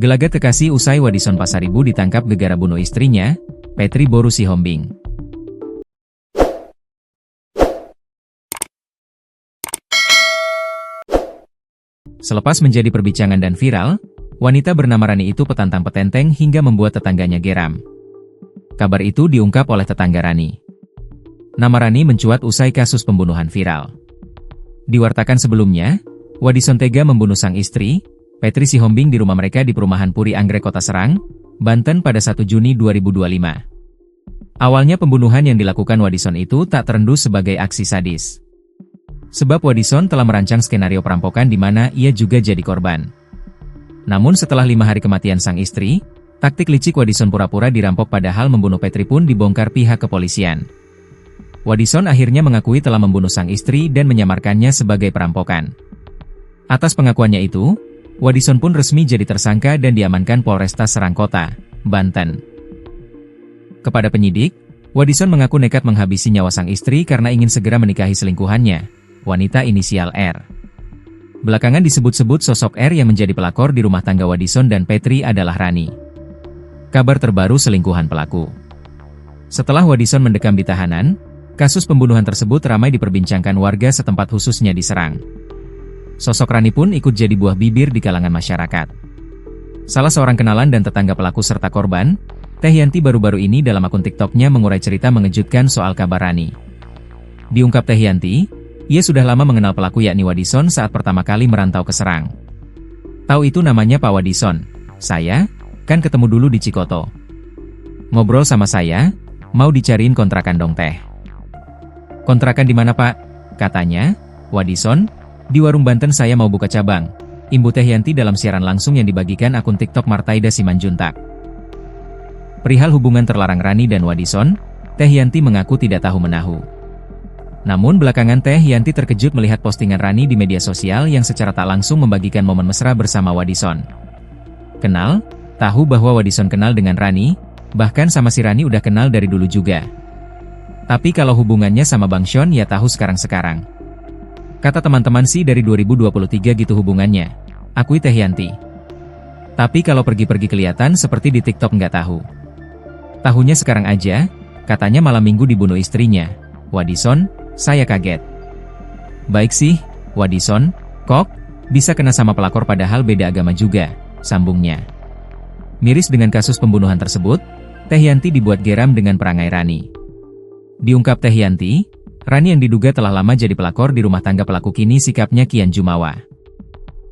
Gelagat kekasih usai Wadison Pasaribu ditangkap gegara bunuh istrinya, Petri Boru Sihombing. Selepas menjadi perbincangan dan viral, wanita bernama Rani itu petantang petenteng hingga membuat tetangganya geram. Kabar itu diungkap oleh tetangga Rani. Nama Rani mencuat usai kasus pembunuhan viral. Diwartakan sebelumnya, Wadison tega membunuh sang istri, Petri Sihombing di rumah mereka di perumahan Puri Anggrek Kota Serang, Banten pada 1 Juni 2025. Awalnya pembunuhan yang dilakukan Wadison itu tak terendus sebagai aksi sadis. Sebab Wadison telah merancang skenario perampokan di mana ia juga jadi korban. Namun setelah 5 hari kematian sang istri, taktik licik Wadison pura-pura dirampok padahal membunuh Petri pun dibongkar pihak kepolisian. Wadison akhirnya mengakui telah membunuh sang istri dan menyamarkannya sebagai perampokan. Atas pengakuannya itu, Wadison pun resmi jadi tersangka dan diamankan Polresta Serang Kota, Banten. Kepada penyidik, Wadison mengaku nekat menghabisi nyawa sang istri karena ingin segera menikahi selingkuhannya, wanita inisial R. Belakangan disebut-sebut sosok R yang menjadi pelakor di rumah tangga Wadison dan Petri adalah Rani. Kabar terbaru selingkuhan pelaku. Setelah Wadison mendekam di tahanan, kasus pembunuhan tersebut ramai diperbincangkan warga setempat khususnya di Serang. Sosok Rani pun ikut jadi buah bibir di kalangan masyarakat. Salah seorang kenalan dan tetangga pelaku serta korban, Tehyanti baru-baru ini dalam akun TikToknya mengurai cerita mengejutkan soal kabar Rani. Diungkap Tehyanti, ia sudah lama mengenal pelaku yakni Wadison saat pertama kali merantau ke Serang. Tahu itu namanya Pak Wadison? Saya, kan ketemu dulu di Cikoto. Ngobrol sama saya, mau dicariin kontrakan dong teh. Kontrakan di mana Pak? Katanya, Wadison, di warung Banten saya mau buka cabang. Imbu Tehyanti dalam siaran langsung yang dibagikan akun TikTok Martaida Simanjuntak. Perihal hubungan terlarang Rani dan Wadison, Tehyanti mengaku tidak tahu menahu. Namun belakangan Tehyanti terkejut melihat postingan Rani di media sosial yang secara tak langsung membagikan momen mesra bersama Wadison. Kenal? Tahu bahwa Wadison kenal dengan Rani, bahkan sama si Rani udah kenal dari dulu juga. Tapi kalau hubungannya sama Bang Sean ya tahu sekarang-sekarang. Kata teman-teman sih dari 2023 gitu hubungannya, akui Tehyanti. Tapi kalau pergi-pergi kelihatan seperti di TikTok nggak tahu. Tahunya sekarang aja, katanya malam minggu dibunuh istrinya. Wadison, saya kaget. Baik sih, Wadison, kok bisa kena sama pelakor padahal beda agama juga, sambungnya. Miris dengan kasus pembunuhan tersebut, Tehyanti dibuat geram dengan perangai Rani. Diungkap Tehyanti, Rani yang diduga telah lama jadi pelakor di rumah tangga pelaku kini sikapnya kian jumawa.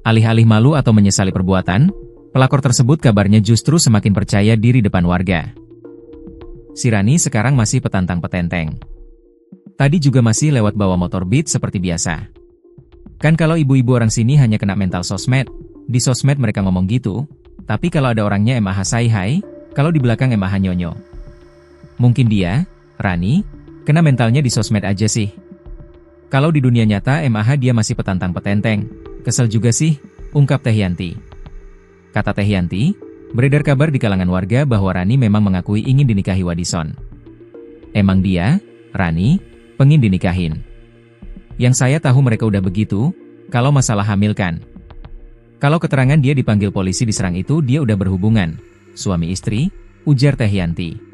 Alih-alih malu atau menyesali perbuatan, pelakor tersebut kabarnya justru semakin percaya diri depan warga. Si Rani sekarang masih petantang petenteng. Tadi juga masih lewat bawa motor Beat seperti biasa. Kan kalau ibu-ibu orang sini hanya kena mental sosmed, di sosmed mereka ngomong gitu, tapi kalau ada orangnya MAH say hai, kalau di belakang MAH nyonyo. Mungkin dia, Rani, kena mentalnya di sosmed aja sih. Kalau di dunia nyata MAH dia masih petantang petenteng. Kesel juga sih, ungkap Tehyanti. Kata Tehyanti, beredar kabar di kalangan warga bahwa Rani memang mengakui ingin dinikahi Wadison. Emang dia, Rani, pengin dinikahin? Yang saya tahu mereka udah begitu, kalau masalah hamil kan. Kalau keterangan dia dipanggil polisi di Serang itu dia udah berhubungan, suami istri, ujar Tehyanti.